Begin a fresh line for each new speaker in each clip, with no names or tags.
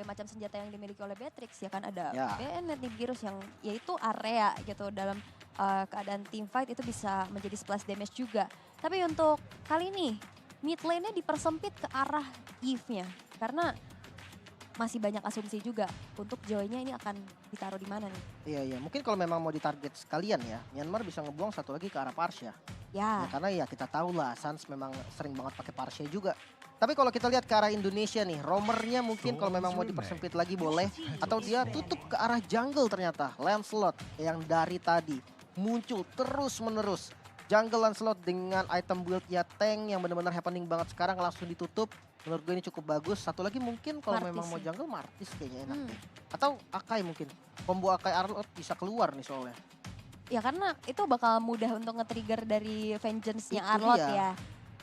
berbagai macam senjata yang dimiliki oleh Beatrix ya kan, ada
Ya.
Bennett nih Girus yang yaitu area gitu dalam keadaan team fight itu bisa menjadi splash damage juga. Tapi untuk kali ini mid lane-nya dipersempit ke arah Eve-nya karena masih banyak asumsi juga untuk Joy-nya ini akan ditaruh di mana nih.
Iya, mungkin kalau memang mau ditarget sekalian ya, Myanmar bisa ngebuang satu lagi ke arah Parsha. Ya,
Ya,
karena ya kita tahu lah Suns memang sering banget pakai Parsha juga. Tapi kalau kita lihat ke arah Indonesia nih, roamernya mungkin kalau memang mau dipersempit lagi boleh. Atau dia tutup ke arah jungle ternyata. Lancelot yang dari tadi muncul terus menerus. Jungle Lancelot dengan item build-nya tank yang benar-benar happening banget sekarang langsung ditutup. Menurut gue ini cukup bagus. Satu lagi mungkin kalau
Martis
memang mau
sih.
jungle Martis kayaknya enak deh. Atau Akai mungkin. Combo Akai Arlot bisa keluar nih soalnya.
ya karena itu bakal mudah untuk nge-trigger dari vengeance-nya
Itu
Arlot
dia.
ya.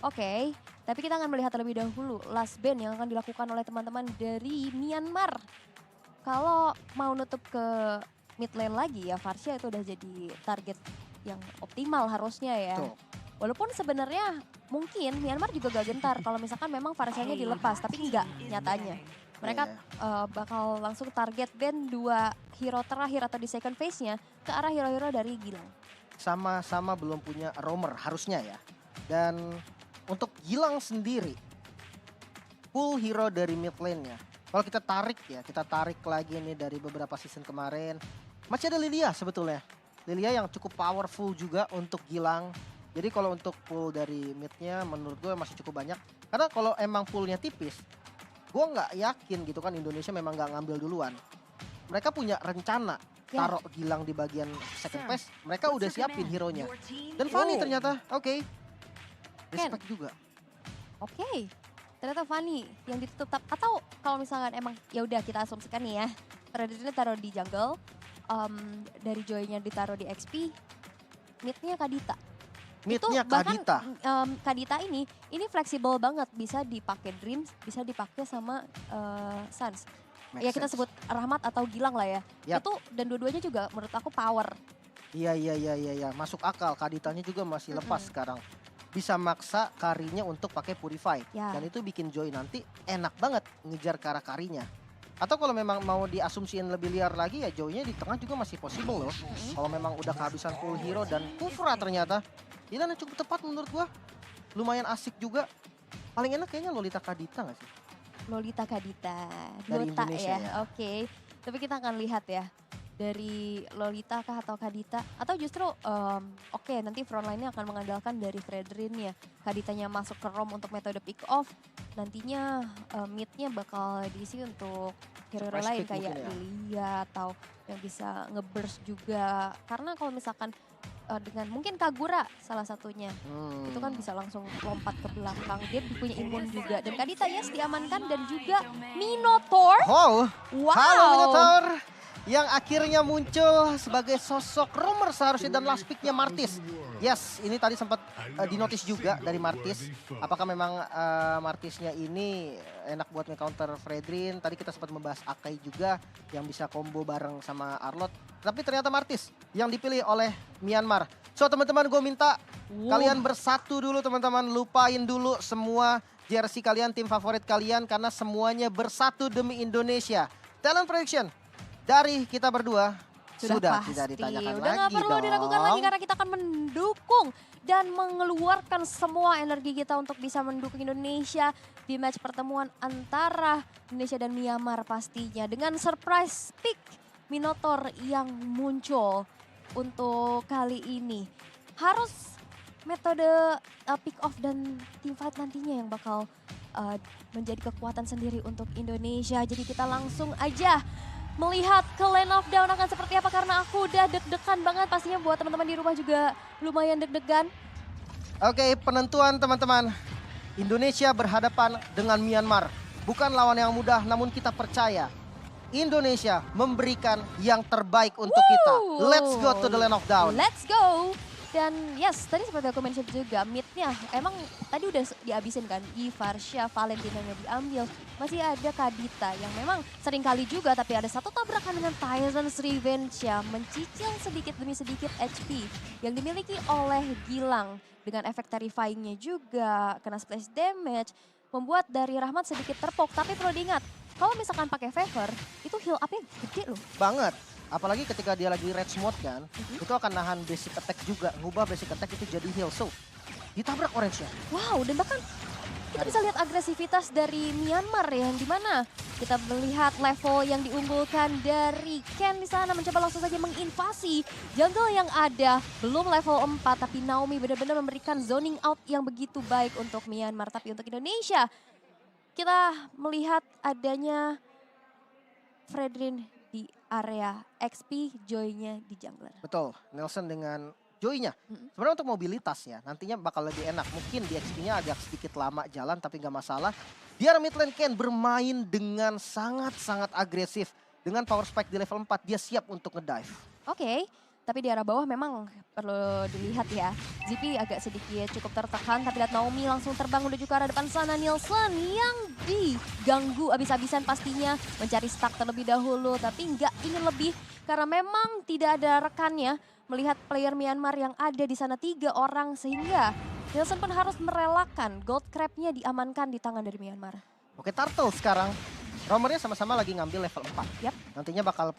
Oke, tapi kita akan melihat terlebih dahulu last ban yang akan dilakukan oleh teman-teman dari Myanmar. Kalau mau nutup ke mid lane lagi ya Varsha itu udah jadi target yang optimal harusnya ya.
Tuh.
Walaupun sebenarnya mungkin Myanmar juga gak gentar kalau misalkan memang Varshanya dilepas, tapi enggak nyatanya. Mereka
Iya.
bakal langsung target ban 2 hero terakhir atau di second phase-nya ke arah hero-hero dari Gilang.
Sama-sama belum punya roamer harusnya ya. Dan untuk Gilang sendiri, full hero dari mid lane-nya. Kalau kita tarik lagi nih dari beberapa season kemarin. Masih ada Lilia sebetulnya. Lilia yang cukup powerful juga untuk Gilang. Jadi kalau untuk pool dari mid-nya menurut gue masih cukup banyak. Karena kalau emang poolnya tipis, gue nggak yakin gitu kan Indonesia memang nggak ngambil duluan. Mereka punya rencana
Ya.
taruh Gilang di bagian second phase. Mereka udah siapin hero-nya. Dan Fanny
Oh.
ternyata, oke. Respect juga.
Oke, ternyata Fanny yang ditutup atau kalau misalkan emang ya udah kita asumsikan nih ya, Predator taruh di jungle, dari Joy-nya ditaruh di XP, mid-nya Kadita.
Mid-nya
bahkan
Kadita.
Kadita ini fleksibel banget, bisa dipakai Dreams, bisa dipakai sama Suns.
Make
Ya kita
sense.
sebut Rahmat atau Gilang lah ya.
Yap.
Itu dan dua-duanya juga menurut aku power.
Iya. Masuk akal. Kaditanya juga masih lepas sekarang. Bisa maksa karinya untuk pakai Purify.
Ya.
Dan itu bikin Joy nanti enak banget ngejar ke arah karinya. Atau kalau memang mau diasumsiin lebih liar lagi ya Joy-nya di tengah juga masih possible loh. Kalau memang udah kehabisan full hero dan Kufra ternyata. Ini cukup tepat menurut gua. Lumayan asik juga. Paling enak kayaknya Lolita Kadita gak sih?
Lolita Kadita,
Dari
Dota
Indonesia ya.
Oke, tapi kita akan lihat ya dari Lolita kah atau Kadita atau justru oke nanti frontline-nya akan mengandalkan dari Fredrin ya. Kaditanya masuk ke ROM untuk metode pick off, nantinya mid-nya bakal diisi untuk hero-hero
Surprise
lain
pick
kayak
mungkin ya.
Lilia atau yang bisa nge-burst juga. Karena kalau misalkan dengan mungkin Kagura salah satunya. Itu kan bisa langsung lompat ke belakang. Dia punya imun juga. Dan Kadita yes diamankan dan juga Minotaur.
Oh,
Wow.
halo Minotaur. Yang akhirnya muncul sebagai sosok roamer seharusnya dan last pick-nya Martis. Yes, ini tadi sempat dinotis juga dari Martis. Apakah memang Martisnya ini enak buat nge-counter Fredrin. Tadi kita sempat membahas Akai juga yang bisa combo bareng sama Arlot. Tapi ternyata Martis yang dipilih oleh Myanmar. So teman-teman gue minta kalian bersatu dulu teman-teman. Lupain dulu semua jersey kalian, tim favorit kalian. Karena semuanya bersatu demi Indonesia. Talent prediction dari kita berdua sudah
pasti.
tidak ditanyakan
Udah
lagi
gak perlu
dong.
diragukan lagi karena kita akan mendukung dan mengeluarkan semua energi kita untuk bisa mendukung Indonesia di match pertemuan antara Indonesia dan Myanmar pastinya. Dengan surprise pick Minotaur yang muncul untuk kali ini. Harus metode pick off dan team fight nantinya yang bakal menjadi kekuatan sendiri untuk Indonesia. Jadi kita langsung aja melihat ke Lane of Down akan seperti apa karena aku udah deg-degan banget pastinya buat teman-teman di rumah juga lumayan deg-degan.
Oke, penentuan teman-teman. Indonesia berhadapan dengan Myanmar. Bukan lawan yang mudah, namun kita percaya Indonesia memberikan yang terbaik untuk kita. Let's go to the Land of Down.
Let's go. Dan yes, tadi seperti aku mention juga, mid-nya emang tadi udah dihabisin kan. Varsha, Valentina-nya diambil. Masih ada Kadita yang memang sering kali juga, tapi ada satu tabrakan dengan Tyrant's Revenge ya. Mencicil sedikit demi sedikit HP yang dimiliki oleh Gilang. Dengan efek terrifying-nya juga, kena splash damage. Membuat dari Rahmat sedikit terpok, tapi perlu diingat, kalau misalkan pakai Favor, itu heal up-nya gede loh.
Banget. Apalagi ketika dia lagi red mode kan, itu akan nahan basic attack juga. Ngubah basic attack itu jadi heal. So, ditabrak orange-nya.
Wow, dan bahkan kita bisa lihat agresivitas dari Myanmar ya, yang dimana kita melihat level yang diunggulkan dari Ken di sana mencoba langsung saja menginvasi jungle yang ada. Belum level 4, tapi Naomi benar-benar memberikan zoning out yang begitu baik untuk Myanmar. Tapi untuk Indonesia, kita melihat adanya Fredrin di area XP, Joy-nya di jungler.
Betul, Nelson dengan Joy-nya. Sebenarnya untuk mobilitas ya, nantinya bakal lebih enak. Mungkin di XP-nya agak sedikit lama jalan, tapi nggak masalah. Di arah mid lane Ken bermain dengan sangat-sangat agresif. Dengan power spike di level 4, dia siap untuk ngedive.
Oke, tapi di arah bawah memang perlu dilihat ya. ZP agak sedikit cukup tertekan, tapi lihat Naomi langsung terbang menuju ke arah depan sana. Nielsen yang diganggu abis-abisan pastinya, mencari stack terlebih dahulu, tapi nggak ingin lebih karena memang tidak ada rekannya. Melihat player Myanmar yang ada di sana 3 orang, sehingga Nielsen pun harus merelakan gold crab-nya diamankan di tangan dari Myanmar.
Oke, Turtle sekarang. Romernya sama-sama lagi ngambil level 4.
Yap.
Nantinya bakal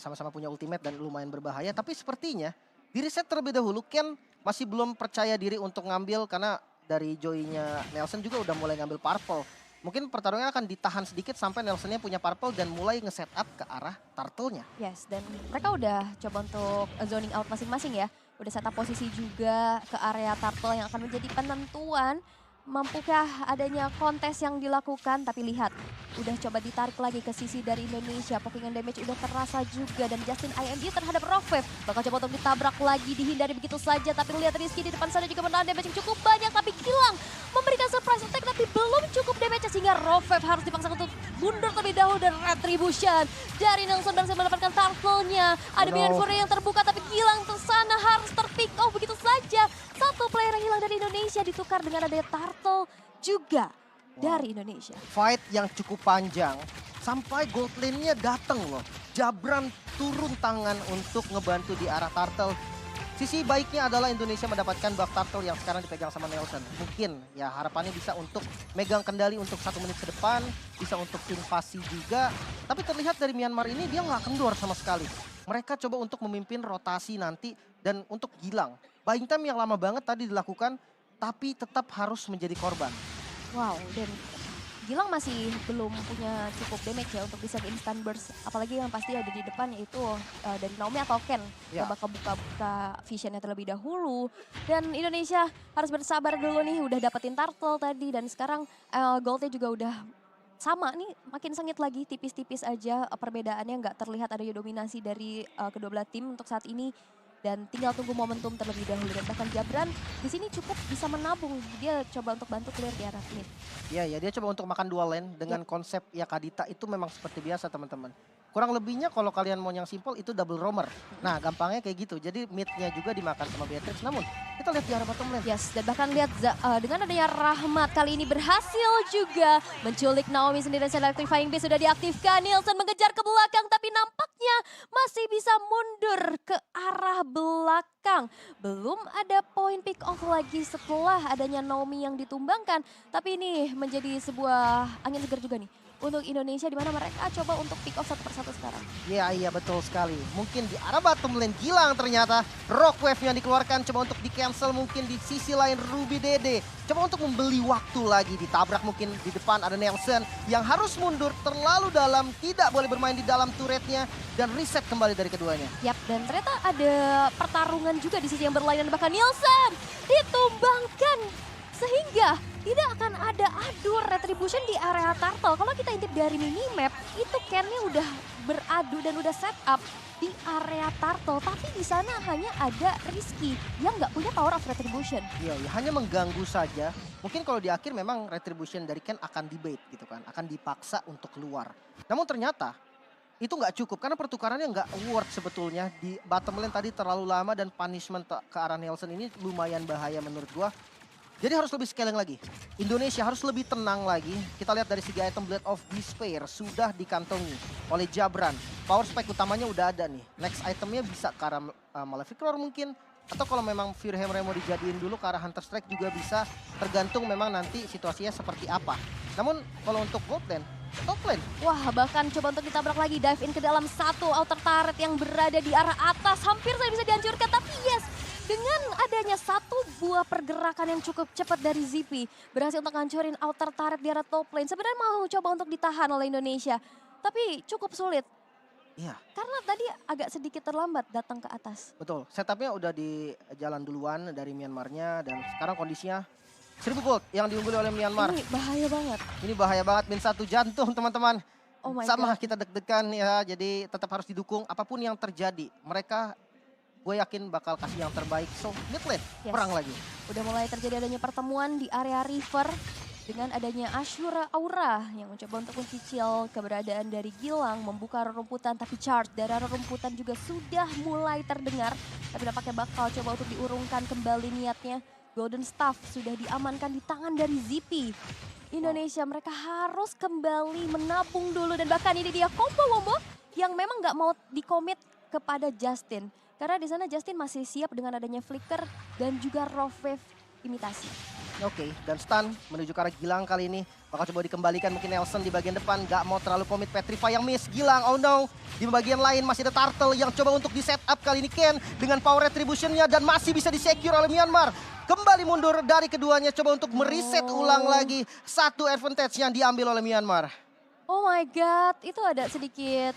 sama-sama punya ultimate dan lumayan berbahaya. Tapi sepertinya di reset terlebih dahulu. Ken masih belum percaya diri untuk ngambil karena dari Joy-nya Nelson juga udah mulai ngambil purple. Mungkin pertarungannya akan ditahan sedikit sampai Nelsonnya punya purple dan mulai nge-setup ke arah Turtle-nya.
Yes, dan mereka udah coba untuk zoning out masing-masing ya. Udah setup posisi juga ke area Turtle yang akan menjadi penentuan. Mampukah adanya kontes yang dilakukan, tapi lihat udah coba ditarik lagi ke sisi dari Indonesia. Poking damage udah terasa juga dan Justin IMD terhadap Rofev bakal coba untuk ditabrak lagi, dihindari begitu saja. Tapi lihat Rizky di depan sana juga menahan damage yang cukup banyak, tapi Gilang memberikan surprise attack tapi belum cukup damage sehingga Rofev harus dipaksa untuk mundur terlebih dahulu dan retribution dari Nelson berhasil mendapatkan turtle-nya. Ada Beyond Fury yang terbuka tapi Gilang ke sana harus terpick off begitu saja. Satu player yang hilang dari Indonesia ditukar dengan adanya Turtle juga dari Indonesia.
Fight yang cukup panjang sampai gold lane-nya datang loh. Jabran turun tangan untuk ngebantu di arah Turtle. Sisi baiknya adalah Indonesia mendapatkan buff Turtle yang sekarang dipegang sama Nelson. Mungkin ya harapannya bisa untuk megang kendali untuk 1 menit ke depan. Bisa untuk invasi juga. Tapi terlihat dari Myanmar ini dia nggak kendor sama sekali. Mereka coba untuk memimpin rotasi nanti dan untuk Gilang. Buying time yang lama banget tadi dilakukan, tapi tetap harus menjadi korban.
Wow, dan Gilang masih belum punya cukup damage ya untuk bisa instant burst. Apalagi yang pasti ada di depan yaitu dari Naomi atau Ken.
Ya.
Coba buka visionnya terlebih dahulu. Dan Indonesia harus bersabar dulu nih, udah dapetin Turtle tadi. Dan sekarang goldnya juga udah sama nih, makin sengit lagi, tipis-tipis aja perbedaannya, nggak terlihat adanya dominasi dari kedua belah tim untuk saat ini. Dan tinggal tunggu momentum terlebih dahulu. Dan bahkan Jabran di sini cukup bisa menabung. Dia coba untuk bantu clear di arah mid.
Iya ya, dia coba untuk makan dual lane dengan konsep ya Kadita itu memang seperti biasa teman-teman. Kurang lebihnya kalau kalian mau yang simple itu double roamer. Nah gampangnya kayak gitu, jadi midnya juga dimakan sama Beatrix. Namun kita lihat di arah bottom lane.
Yes, dan bahkan lihat dengan adanya Rahmat kali ini berhasil juga menculik Naomi sendiri. Dan Electrifying Beast sudah diaktifkan. Nielsen mengejar ke belakang tapi nampaknya masih bisa mundur ke arah belakang. Belum ada poin pick off lagi setelah adanya Naomi yang ditumbangkan. Tapi ini menjadi sebuah angin segar juga nih untuk Indonesia, di mana mereka coba untuk pick off satu persatu sekarang.
Iya betul sekali. Mungkin di arah bottom lane Gilang ternyata rock wave yang dikeluarkan coba untuk di cancel. Mungkin di sisi lain Ruby Dede coba untuk membeli waktu lagi, ditabrak mungkin di depan ada Nelson yang harus mundur terlalu dalam, tidak boleh bermain di dalam turretnya dan reset kembali dari keduanya.
Yap, dan ternyata ada pertarungan juga di sisi yang berlainan, bahkan Nielsen ditumbangkan sehingga tidak akan ada adu retribution di area Turtle. Kalau kita intip dari minimap, itu Ken-nya udah beradu dan udah set up di area Turtle. Tapi di sana hanya ada Rizky yang nggak punya power of retribution.
Iya, hanya mengganggu saja. Mungkin kalau di akhir memang retribution dari Ken akan debate gitu kan. Akan dipaksa untuk keluar. Namun ternyata itu nggak cukup karena pertukarannya nggak worth sebetulnya. Di bottom lane tadi terlalu lama dan punishment ke arah Nelson ini lumayan bahaya menurut gua. Jadi harus lebih scaling lagi. Indonesia harus lebih tenang lagi. Kita lihat dari segi item Blade of Despair sudah dikantongi oleh Jabran. Power spike utamanya udah ada nih. Next itemnya bisa ke arah Malefic Roar mungkin. Atau kalau memang Fury Hammer mau dijadiin dulu ke arah Hunter Strike juga bisa. Tergantung memang nanti situasinya seperti apa. Namun kalau untuk gold lane, top lane.
Wah, bahkan coba untuk ditabrak lagi, dive in ke dalam satu outer turret yang berada di arah atas. Hampir saja bisa dihancurkan, tapi yes, dengan adanya satu buah pergerakan yang cukup cepat dari ZP, berhasil untuk hancurin outer turret di arah top lane. Sebenarnya mau coba untuk ditahan oleh Indonesia, tapi cukup sulit.
Iya.
Karena tadi agak sedikit terlambat datang ke atas.
Betul, setupnya udah di jalan duluan dari Myanmarnya dan sekarang kondisinya 1000 gold yang diungguli oleh Myanmar.
Ini bahaya banget.
Ini bahaya banget, min 1 jantung teman-teman.
Oh my
Sama
God.
kita deg-degan ya, jadi tetap harus didukung apapun yang terjadi. Mereka gue yakin bakal kasih yang terbaik. So mid lane,
Yes.
perang lagi.
Udah mulai terjadi adanya pertemuan di area river dengan adanya Ashura Aura yang mencoba untuk mencicil keberadaan dari Gilang, membuka rerumputan, tapi charge dari rerumputan juga sudah mulai terdengar. Tapi nampaknya bakal coba untuk diurungkan kembali niatnya. Golden Staff sudah diamankan di tangan dari ZP. Indonesia mereka harus kembali menabung dulu dan bahkan ini dia combo wombo yang memang nggak mau dikomit kepada Justin. Karena di sana Justin masih siap dengan adanya flicker dan juga raw wave imitasi.
Oke, dan stun menuju ke arah Gilang kali ini. Bakal coba dikembalikan mungkin Nelson di bagian depan. Gak mau terlalu komit, Petrify yang miss. Gilang, oh no. Di bagian lain masih ada Turtle yang coba untuk di setup kali ini Ken. Dengan power retributionnya dan masih bisa di-secure oleh Myanmar. Kembali mundur dari keduanya, coba untuk mereset ulang lagi. Satu advantage yang diambil oleh Myanmar.
Oh my God, itu ada sedikit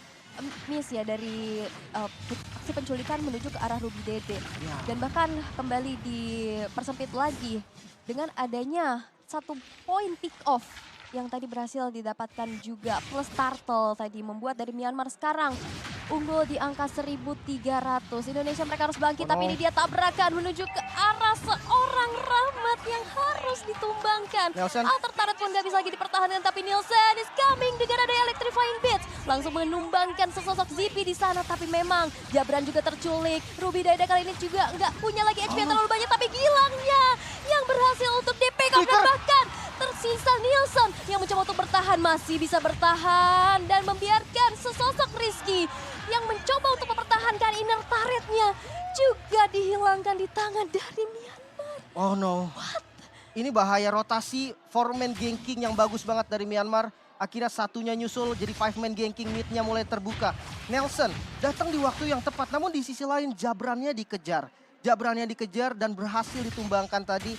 miss ya dari aksi penculikan menuju ke arah Ruby Dede.
Ya.
Dan bahkan kembali dipersempit lagi dengan adanya satu poin pick off yang tadi berhasil didapatkan juga plus Turtle tadi membuat dari Myanmar sekarang unggul di angka 1.300. Indonesia mereka harus bangkit, tapi ini dia tabrakan menuju ke arah seorang Rahmat yang harus ditumbangkan.
Nelson.
Outer turret pun gak bisa lagi dipertahankan, tapi Nielsen is coming dengan ada electrifying bits. Langsung menumbangkan sesosok ZP di sana, tapi memang Jabran juga terculik. Ruby Daida kali ini juga nggak punya lagi HP yang terlalu banyak, tapi Gilangnya yang berhasil untuk di-pick off dan bahkan tersisa Nielsen yang mencoba untuk bertahan, masih bisa bertahan dan membiarkan sesosok Rizky yang mencoba untuk mempertahankan inner turretnya juga dihilangkan di tangan dari Myanmar.
Oh no. Ini bahaya rotasi 4-man ganking yang bagus banget dari Myanmar. Akhirnya satunya nyusul jadi 5-man ganking, midnya mulai terbuka. Nelson datang di waktu yang tepat, namun di sisi lain Jabrannya dikejar. Jabrannya dikejar dan berhasil ditumbangkan tadi.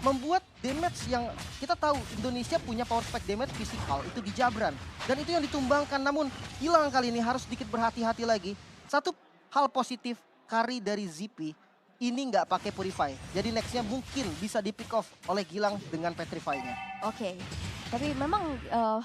Membuat damage yang kita tahu Indonesia punya power spike damage fisikal itu di Jabran. Dan itu yang ditumbangkan, namun hilang kali ini, harus sedikit berhati-hati lagi. Satu hal positif, carry dari ZP ini nggak pakai Purify. Jadi nextnya mungkin bisa di pick off oleh Gilang dengan Petrify-nya.
Oke, tapi memang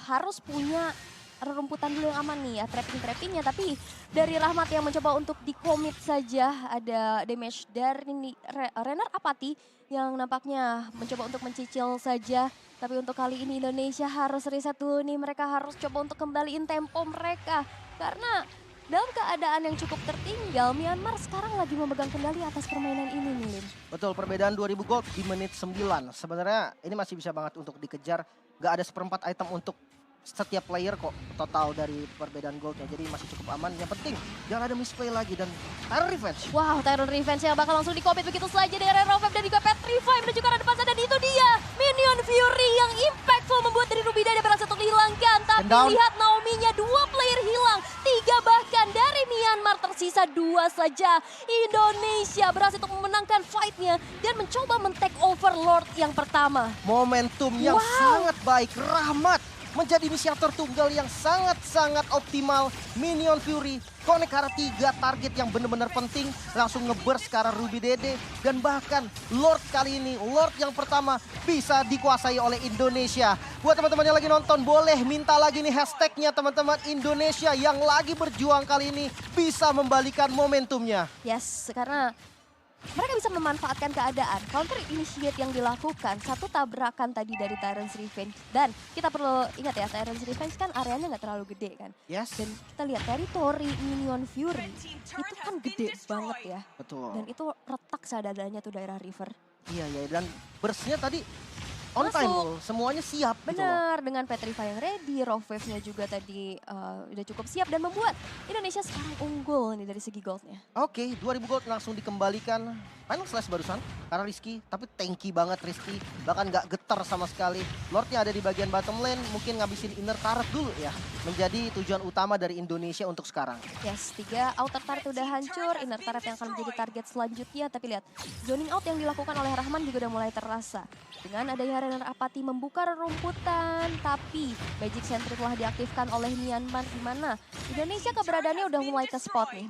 harus punya rerumputan dulu yang aman nih ya, trapping-trappingnya. Tapi dari Rahmat yang mencoba untuk di-commit saja, ada damage dari Renner Apati yang nampaknya mencoba untuk mencicil saja. Tapi untuk kali ini Indonesia harus reset dulu nih, mereka harus coba untuk kembaliin tempo mereka. Karena dalam keadaan yang cukup tertinggal, Myanmar sekarang lagi memegang kendali atas permainan ini nih, Lim.
Betul, perbedaan 2000 gold di menit 9. Sebenarnya ini masih bisa banget untuk dikejar. Gak ada seperempat item untuk setiap player kok total dari perbedaan goldnya. Jadi masih cukup aman. Yang penting jangan ada misplay lagi dan Tyrant Revenge.
Wow, Tyrant Revenge yang bakal langsung di-commit begitu saja dengan Raw Wave dan juga Petrify menuju ke arah depan sana. Dan itu dia Minion Fury yang impactful membuat dari Ruby Daida berhasil untuk dihilangkan. Tapi lihat Naomi-nya, 2 player hilang, 3 bahkan dari Myanmar, tersisa 2 saja. Indonesia berhasil untuk memenangkan fight-nya dan mencoba men-take over Lord yang pertama.
Momentum yang sangat baik. Rahmat menjadi inisiator tunggal yang sangat-sangat optimal. Minion Fury connect ke arah 3 target yang benar-benar penting. Langsung nge-burst ke arah Ruby Dede. Dan bahkan Lord kali ini, Lord yang pertama bisa dikuasai oleh Indonesia. Buat teman-teman yang lagi nonton, boleh minta lagi nih hashtagnya teman-teman. Indonesia yang lagi berjuang kali ini bisa membalikan momentumnya.
Yes, karena mereka bisa memanfaatkan keadaan. Counter initiate yang dilakukan, satu tabrakan tadi dari Tyrant's Revenge. Dan kita perlu ingat ya, Tyrant's Revenge kan areanya nggak terlalu gede kan.
Yes.
Dan kita lihat teritori Minion Fury itu kan gede banget ya.
Betul.
Dan itu retak seadanya tuh daerah river.
Iya, dan burst-nya tadi On time,
masuk.
semuanya siap gitu loh.
Benar, dengan Petriva yang ready, Rough Wave-nya juga tadi udah cukup siap dan membuat Indonesia sekarang unggul nih dari segi goldnya.
Oke, 2000 gold langsung dikembalikan. Final slash barusan, karena Rizky, tapi tanky banget Rizky. Bahkan nggak getar sama sekali. Lordnya ada di bagian bottom lane, mungkin ngabisin inner turret dulu ya. Menjadi tujuan utama dari Indonesia untuk sekarang.
Yes, 3 outer turret udah hancur, inner turret yang akan menjadi target selanjutnya. Tapi lihat, zoning out yang dilakukan oleh Rahman juga udah mulai terasa. Dengan adanya Renner Apathy membuka rerumputan, tapi Magic Sentry telah diaktifkan oleh Myanmar di mana Indonesia keberadaannya udah mulai ke spot nih.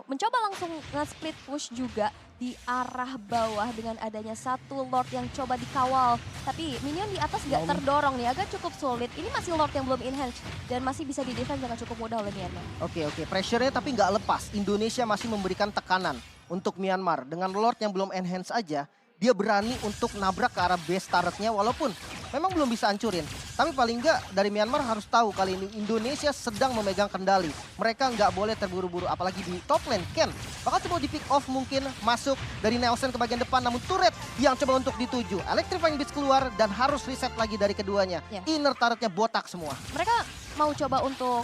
Mencoba langsung nge-split push juga di arah bawah dengan adanya satu Lord yang coba dikawal. Tapi minion di atas nggak terdorong nih, agak cukup sulit. Ini masih Lord yang belum enhance dan masih bisa di-defense dengan cukup mudah oleh Myanmar.
Oke, pressure-nya tapi nggak lepas. Indonesia masih memberikan tekanan untuk Myanmar. Dengan Lord yang belum enhance aja, dia berani untuk nabrak ke arah base turretnya walaupun memang belum bisa hancurin. Tapi paling nggak dari Myanmar harus tahu kali ini Indonesia sedang memegang kendali. Mereka nggak boleh terburu-buru apalagi di top lane. Ken bakal coba di pick off mungkin masuk dari Nelson ke bagian depan namun turret yang coba untuk dituju. Electrifying Beats keluar dan harus reset lagi dari keduanya.
Yeah.
Inner turretnya botak semua.
Mereka mau coba untuk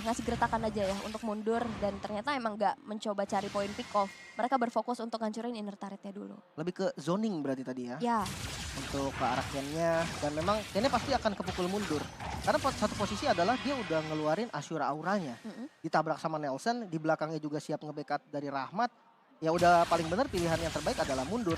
ngasih gertakan aja ya untuk mundur dan ternyata emang nggak mencoba cari poin pick off. Mereka berfokus untuk ngancurin inner turretnya dulu.
Lebih ke zoning berarti tadi ya.
Ya.
Untuk ke arah Ken-nya dan memang Ken-nya pasti akan kepukul mundur. Karena satu posisi adalah dia udah ngeluarin Ashura auranya. Ditabrak sama Nelson, di belakangnya juga siap nge-backup dari Rahmat. Ya udah paling benar pilihan yang terbaik adalah mundur.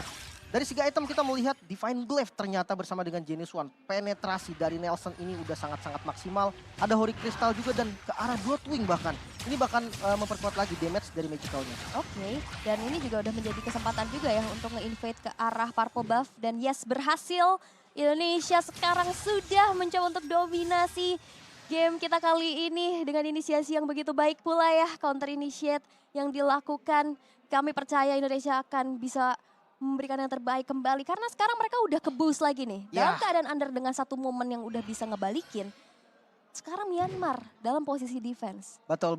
Dari segi item kita melihat Divine Glaive ternyata bersama dengan Genius One. Penetrasi dari Nelson ini udah sangat-sangat maksimal. Ada Holy Crystal juga dan ke arah Bloodwing bahkan. Ini bahkan memperkuat lagi damage dari Magicalnya.
Oke, dan ini juga udah menjadi kesempatan juga ya untuk nge-invade ke arah Purple Buff. Dan yes, berhasil. Indonesia sekarang sudah mencoba untuk dominasi game kita kali ini dengan inisiasi yang begitu baik pula ya. Counter initiate yang dilakukan. Kami percaya Indonesia akan bisa memberikan yang terbaik kembali karena sekarang mereka udah ke-boost lagi nih. Dalam keadaan under dengan satu momen yang udah bisa ngebalikin. Sekarang Myanmar dalam posisi defense.
Betul.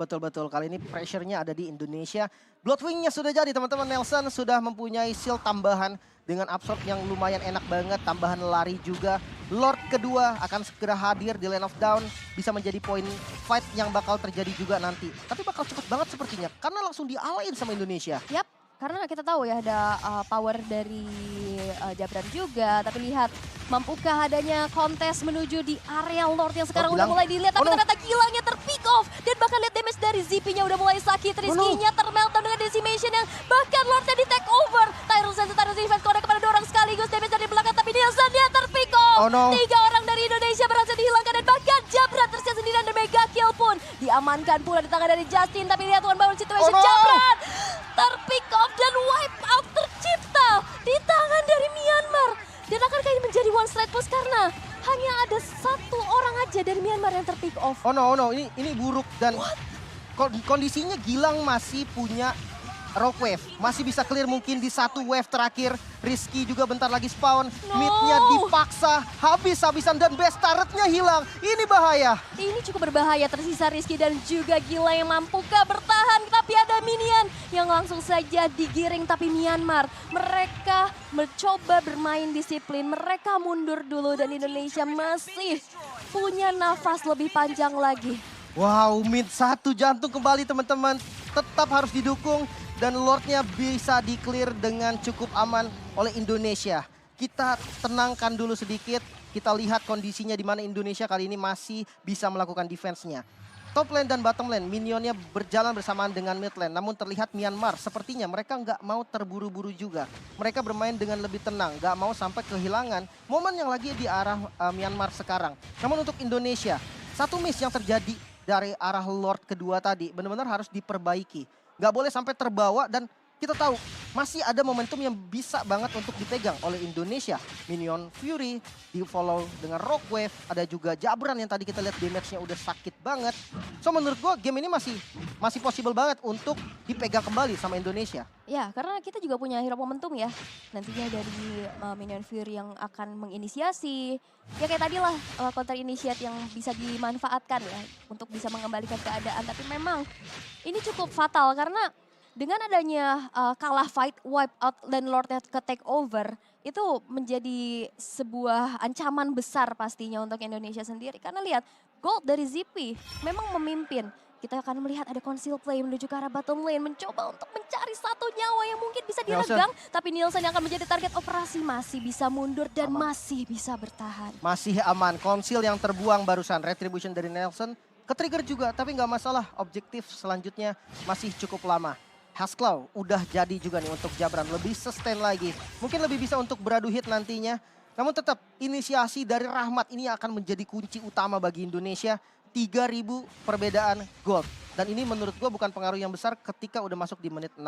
Kali ini pressure-nya ada di Indonesia. Bloodwing-nya sudah jadi teman-teman. Nelson sudah mempunyai shield tambahan dengan absorb yang lumayan enak banget. Tambahan lari juga. Lord kedua akan segera hadir di Lane of Dawn. Bisa menjadi poin fight yang bakal terjadi juga nanti. Tapi bakal cepet banget sepertinya karena langsung dialahin sama Indonesia.
Yap. Karena kita tahu ya ada power dari Jabran juga. Tapi lihat, mampukah adanya kontes menuju di area Lord yang sekarang udah mulai dilihat. Tapi ternyata gilangnya terpick off. Dan bahkan lihat damage dari ZP-nya udah mulai sakit. Rizky-nya termeltdown dengan decimation yang bahkan Lordnya di take over. Tyrus defense connect kepada dua orang sekaligus. Damage dari belakang tapi Nielsen dia terpick off. 3 orang dari Indonesia berhasil dihilangkan. Dan bahkan Jabran tersiap sendirian dan mega kill pun diamankan pula di tangan dari Justin. Tapi lihat one by one situation Jabran terpick off dan wipe out tercipta di tangan dari Myanmar. Dan akankah ini menjadi one straight push karena hanya ada satu orang aja dari Myanmar yang terpick off.
Oh no, ini buruk dan kondisinya Gilang masih punya Rock Wave. Masih bisa clear mungkin di satu wave terakhir. Rizky juga bentar lagi spawn. Mid-nya dipaksa habis-habisan dan best turret-nya hilang. Ini bahaya.
Ini cukup berbahaya, tersisa Rizky dan juga Gila yang mampukah bertahan. Tapi ada minion yang langsung saja digiring. Tapi Myanmar, mereka mencoba bermain disiplin. Mereka mundur dulu dan Indonesia masih punya nafas lebih panjang lagi.
Wow, mid satu jantung kembali teman-teman. Tetap harus didukung. Dan Lordnya bisa di-clear dengan cukup aman oleh Indonesia. Kita tenangkan dulu sedikit. Kita lihat kondisinya di mana Indonesia kali ini masih bisa melakukan defense-nya. Top lane dan bottom lane, minionnya berjalan bersamaan dengan mid lane. Namun terlihat Myanmar sepertinya mereka nggak mau terburu-buru juga. Mereka bermain dengan lebih tenang, nggak mau sampai kehilangan momen yang lagi di arah Myanmar sekarang. Namun untuk Indonesia, satu miss yang terjadi dari arah Lord kedua tadi benar-benar harus diperbaiki. Nggak boleh sampai terbawa dan kita tahu masih ada momentum yang bisa banget untuk dipegang oleh Indonesia. Minion Fury di follow dengan Rock Wave. Ada juga Jabran yang tadi kita lihat damage-nya udah sakit banget. So menurut gue game ini masih possible banget untuk dipegang kembali sama Indonesia.
Ya karena kita juga punya hero momentum ya. Nantinya dari Minion Fury yang akan menginisiasi. Ya kayak tadi lah counter initiate yang bisa dimanfaatkan ya. Untuk bisa mengembalikan keadaan. Tapi memang ini cukup fatal karena dengan adanya kalah fight, wipe out dan Lordnya ke take over, itu menjadi sebuah ancaman besar pastinya untuk Indonesia sendiri. Karena lihat, gold dari ZP memang memimpin. Kita akan melihat ada conceal play menuju ke arah bottom lane, mencoba untuk mencari satu nyawa yang mungkin bisa diregang. Tapi Nielsen yang akan menjadi target operasi masih bisa mundur dan masih bisa bertahan.
Masih aman, conceal yang terbuang barusan, retribution dari Nelson. Ke-trigger juga, tapi nggak masalah. Objektif selanjutnya masih cukup lama. Hasclaw udah jadi juga nih untuk Jabran, lebih sustain lagi. Mungkin lebih bisa untuk beradu hit nantinya. Namun tetap inisiasi dari Rahmat ini akan menjadi kunci utama bagi Indonesia. 3.000 perbedaan gold. Dan ini menurut gue bukan pengaruh yang besar ketika udah masuk di menit 16.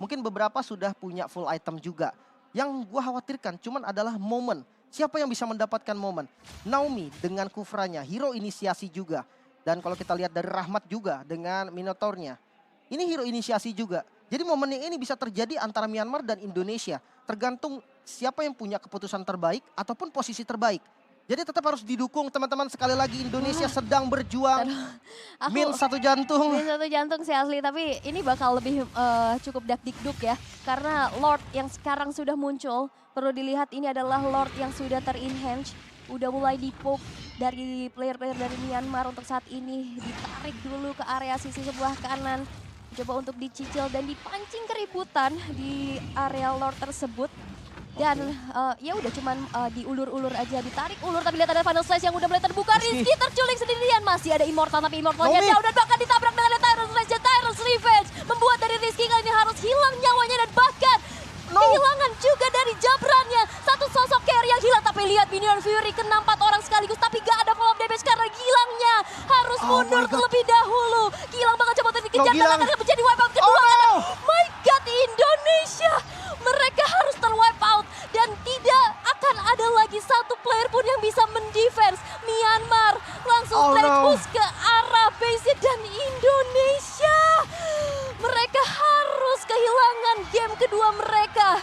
Mungkin beberapa sudah punya full item juga. Yang gue khawatirkan cuman adalah momen. Siapa yang bisa mendapatkan momen? Naomi dengan Kufranya, hero inisiasi juga. Dan kalau kita lihat dari Rahmat juga dengan Minotaurnya. Ini hero inisiasi juga. Jadi momen yang ini bisa terjadi antara Myanmar dan Indonesia. Tergantung siapa yang punya keputusan terbaik ataupun posisi terbaik. Jadi tetap harus didukung teman-teman, sekali lagi Indonesia sedang berjuang. Min satu jantung.
Min satu jantung sih asli, tapi ini bakal lebih cukup dakdikduk ya. Karena Lord yang sekarang sudah muncul, perlu dilihat ini adalah Lord yang sudah ter-enhance. Udah mulai dipoke dari player-player dari Myanmar untuk saat ini. Ditarik dulu ke area sisi sebelah kanan. Coba untuk dicicil dan dipancing keributan di area Lord tersebut. Dan ya udah cuman diulur-ulur aja, ditarik ulur, tapi lihat ada final slash yang udah mulai terbuka. Rizky terculik sendirian, masih ada Immortal tapi Immortalnya jauh dan bahkan ditabrak dengan Tyrant's Rage. Tyrant's Revenge membuat dari Rizky kali ini harus hilang nyawanya dan bahkan kehilangan juga dari Jabrannya. Satu sosok carry yang hilang, tapi lihat Minion Fury kena 4 orang sekaligus tapi gak ada follow up damage karena Gilangnya harus mundur terlebih dahulu. Gilang bakal coba untuk dikejar dan akan menjadi wipeout kedua. My God, Indonesia! Mereka harus ter-wipe out dan tidak akan ada lagi satu player pun yang bisa mendefense. Myanmar langsung straight push ke arah base dan Indonesia. Mereka harus kehilangan game kedua mereka.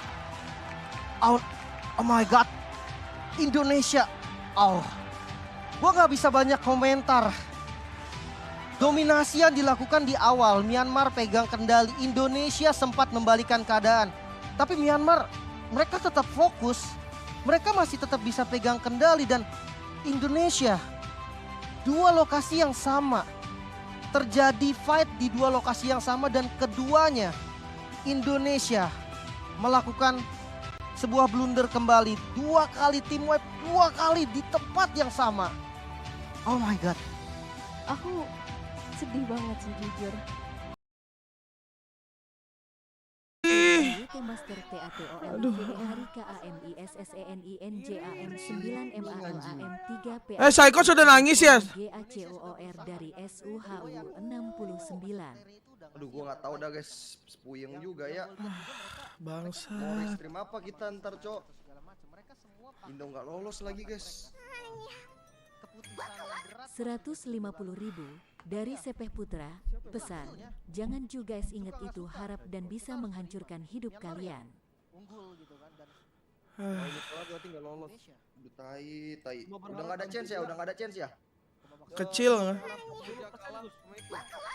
Oh my God, Indonesia. Gua nggak bisa banyak komentar. Dominasi yang dilakukan di awal, Myanmar pegang kendali, Indonesia sempat membalikan keadaan. Tapi Myanmar, mereka tetap fokus, mereka masih tetap bisa pegang kendali dan Indonesia, dua lokasi yang sama. Terjadi fight di dua lokasi yang sama dan keduanya Indonesia melakukan sebuah blunder kembali. 2 kali team wipe, 2 kali di tempat yang sama. Oh my God.
Aku sedih banget sih jujur.
Master TATOL Hari KAMISSENINJAM 9 MALAM 3 P.
Saiko sudah nangis ya?
GACOOR dari SUHU 69.
Aduh, gua nggak tahu dah guys, puyeng juga ya.
Bangsa.
Mau ekstrim apa kita ntar, Cok? Indo nggak lolos lagi guys.
150.000 dari Sepeh Putra. Pesan, jangan juga ingat itu harap dan bisa menghancurkan hidup kalian.
Ini kalau berarti nggak lolos. Udah tai. Udah nggak ada chance ya,
Kecil.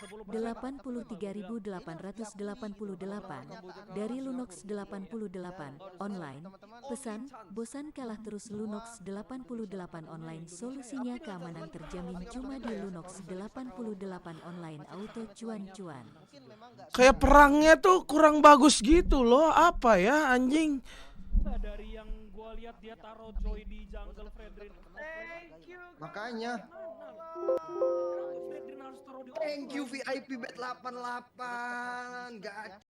83.888 dari Lunox 88 online. Pesan, bosan kalah terus Lunox 88 online. Solusinya keamanan terjamin cuma di Lunox 88 online auto cuan-cuan.
Kayak perangnya tuh kurang bagus gitu loh. Apa ya anjing?
Dari yang gua lihat dia taruh Joy di jungle Fredrin.
Makanya.
Fredrin harus taruh di
Thank you VIP bet 88.